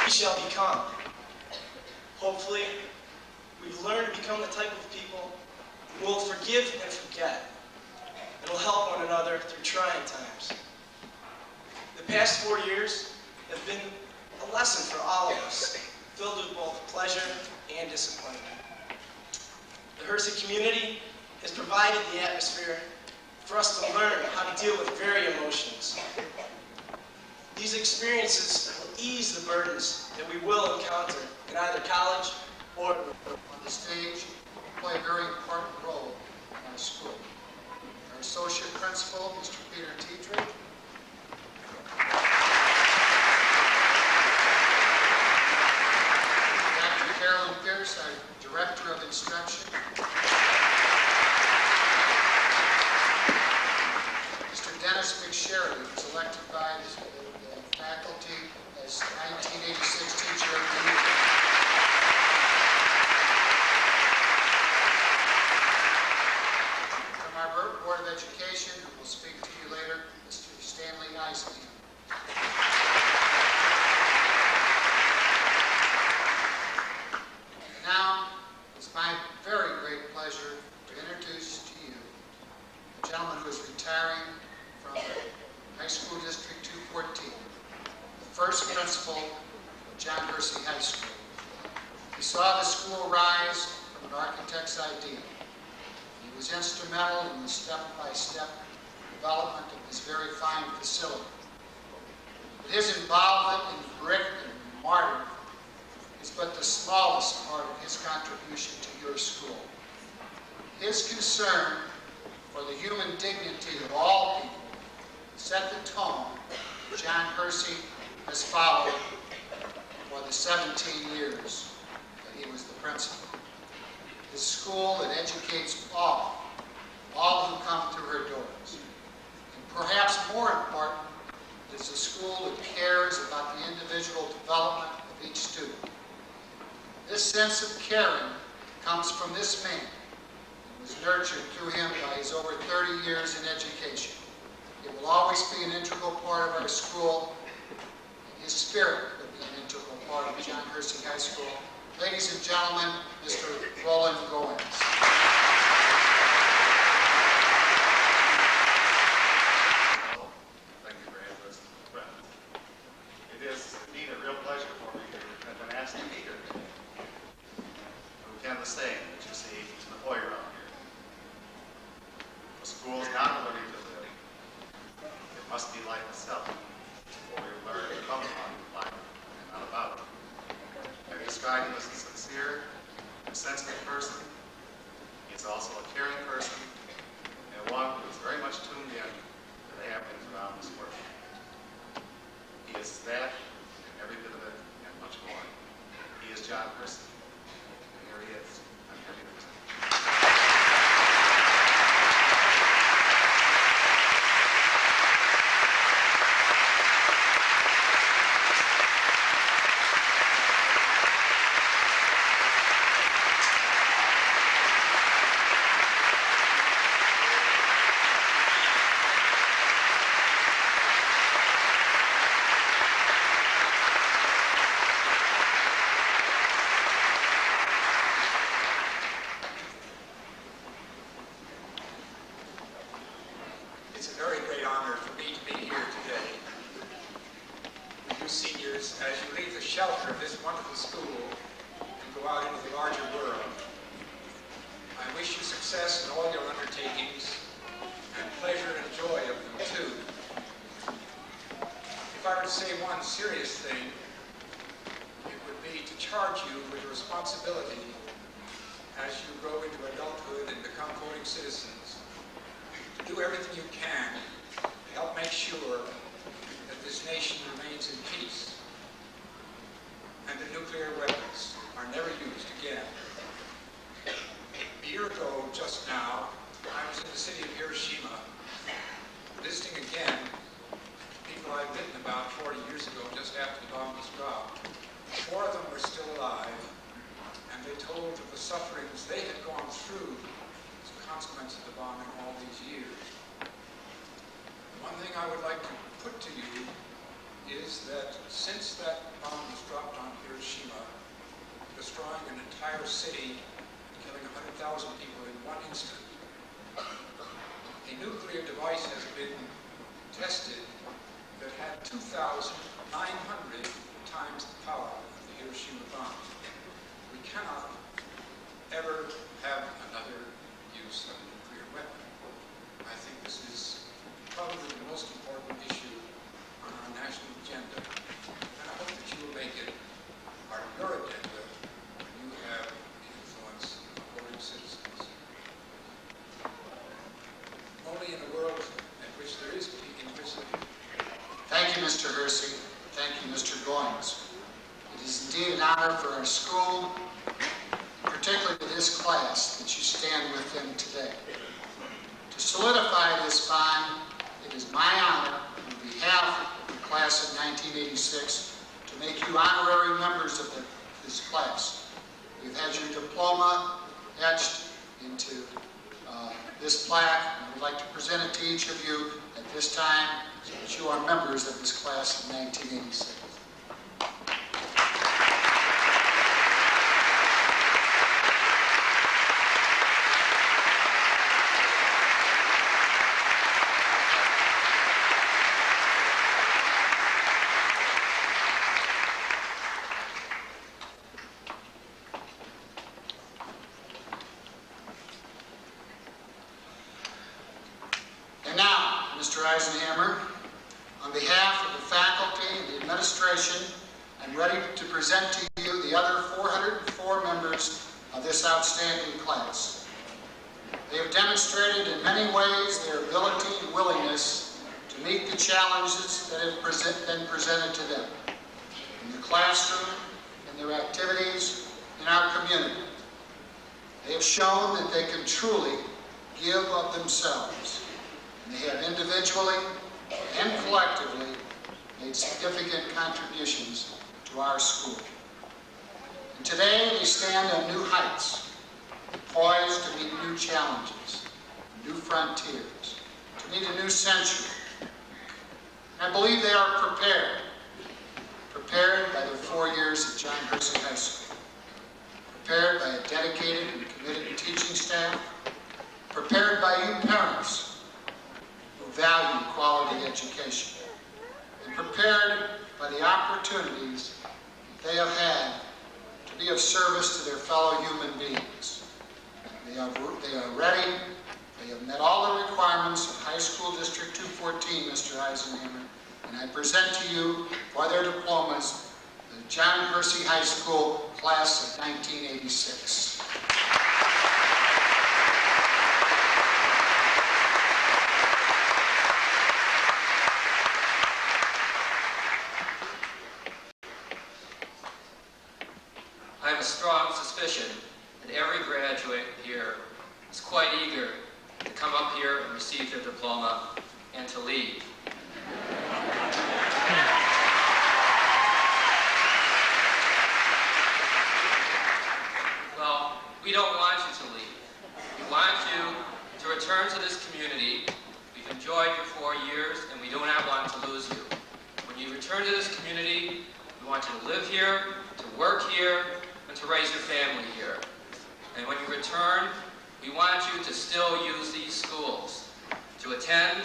we shall become. Hopefully, we've learned to become the type of people who will forgive and forget, and will help one another through trying times. The past 4 years have been a lesson for all of us, filled with both pleasure and disappointment. The Hersey community has provided the atmosphere for us to learn how to deal with varied emotions. These experiences will ease the burdens that we will encounter in either college or on the stage, play a very important role in our school. Our associate principal, Mr. Peter Teetridge. Dr. Carolyn Pierce, our Director of Instruction. Mr. Dennis McSherry, who was elected by the faculty as 1986 Teacher of the Year. From our Board of Education, who will speak to you later, Mr. Stanley Eisman. Now, it's my very great pleasure to introduce to you a gentleman who is retiring from High School District 214, the first principal of John Hersey High School. He saw the school rise from an architect's idea. He was instrumental in the step-by-step development of this very fine facility. But his involvement in brick and mortar is but the smallest part of his contribution to your school. His concern for the human dignity of all people set the tone that John Hersey has followed for the 17 years that he was the principal. The school that educates all who come through her doors. And perhaps more important, it is a school that cares about the individual development of each student. This sense of caring comes from this man and was nurtured through him by his over 30 years in education. It will always be an integral part of our school, and his spirit will be an integral part of John Hersey High School. Ladies and gentlemen, Mr. Roland Goins. Thank you, Francis. It is indeed a real pleasure for me to have been asked to be here today. We can the same that you see in the foyer out here. The school is not a living to live. It must be life itself, before we learn to come upon life and not about it. I describe him as a sincere and sensitive person. He's also a caring person and one who is very much tuned in to the happenings around this world. He is that and every bit of it and much more. He is John Hersey. And here he is. I'm happy to present. It's a very great honor for me to be here today with you seniors as you leave the shelter of this wonderful school and go out into the larger world. I wish you success in all your undertakings and pleasure and joy of them too. If I were to say one serious thing, it would be to charge you with responsibility as you grow into adulthood and become voting citizens. Do everything you can to help make sure that this nation remains in peace and that nuclear weapons are never used again. A year ago, just now, I was in the city of Hiroshima, visiting again people I'd written about 40 years ago, just after the bomb was dropped. 4 of them were still alive, and they told of the sufferings they had gone through consequence of the bombing all these years. The one thing I would like to put to you is is that since that bomb was dropped on Hiroshima, destroying an entire city, killing 100,000 people in one instant, a nuclear device has been tested that had 2,900 times the power of the Hiroshima bomb. We cannot ever have another use of a nuclear weapon. I think this is probably the most important issue on our national agenda, and I hope that you will make it part of your agenda when you have the influence of voting citizens. Only in a world in which there is peace, Thank you, Mr. Hersey. Thank you, Mr. Goins. It is indeed an honor for our school, particularly to this class, that you stand with them today. To solidify this bond, it is my honor, on behalf of the class of 1986, to make you honorary members of this class. You've had your diploma etched into this plaque, and I would like to present it to each of you at this time so that you are members of this class of 1986. And now, Mr. Eisenhammer, on behalf of the faculty and the administration, I'm ready to present to you the other 404 members of this outstanding class. They have demonstrated in many ways their ability and willingness to meet the challenges that have been presented to them in the classroom, in their activities, in our community. They have shown that they can truly give of themselves. And they have individually and collectively made significant contributions to our school. And today they stand on new heights, poised to meet new challenges, new frontiers, to meet a new century. And I believe they are prepared by their 4 years at John Hersey High School, prepared by a dedicated and committed teaching staff, prepared by you parents who value quality education, and prepared by the opportunities they have had to be of service to their fellow human beings. They are ready. They have met all the requirements of High School District 214, Mr. Eisenhammer, and I present to you for their diplomas the John Hersey High School class of 1986. I have a strong suspicion that every graduate here is quite eager to come up here and receive their diploma and to leave. Well, we don't want you to leave. We want you to return to this community. We've enjoyed your 4 years and we do not want to lose you. When you return to this community, we want you to live here, to work here, and to raise your family here. And when you return, we want you to still use these schools to attend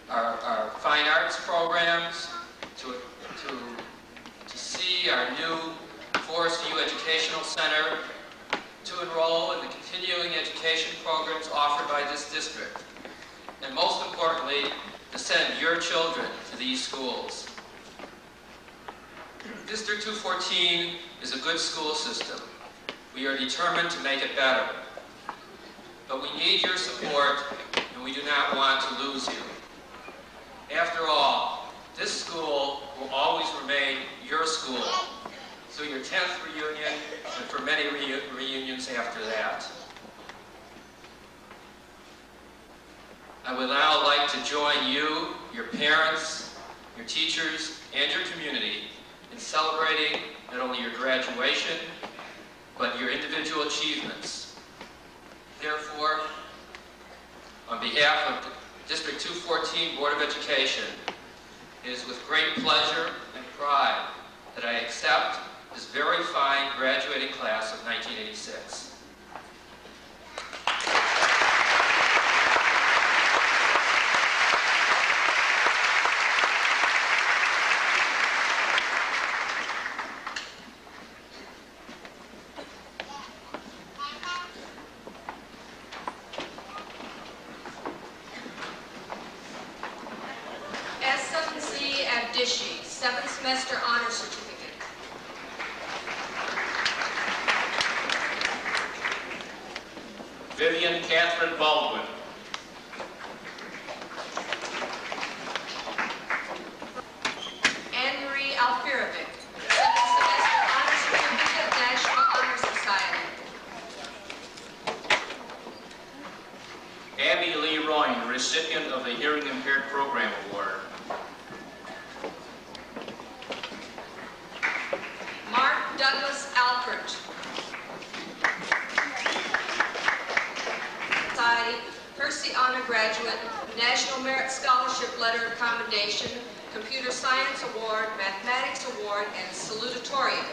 our fine arts programs, to see our new Forest View Educational Center, to enroll in the continuing education programs offered by this district, and most importantly, to send your children to these schools. District 214 is a good school system. We are determined to make it better. But we need your support, and we do not want to lose you. After all, this school will always remain your school through your 10th reunion and for many reunions after that. I would now like to join you, your parents, your teachers, and your community in celebrating not only your graduation, but your individual achievements. Therefore, on behalf of the District 214 Board of Education, it is with great pleasure and pride that I accept this very fine graduating class of 1986. S.Z. Abdishi, 7th semester honor certificate. Vivian Catherine Baldwin. Anne-Marie Alfirovic, 7th semester honor certificate, National Honor Society. Abby Lee Royne, recipient of the Hearing Impaired Program Award. Mark Douglas Alpert, Society, Hersey Honor Graduate, National Merit Scholarship Letter of Commendation, Computer Science Award, Mathematics Award, and Salutatorian.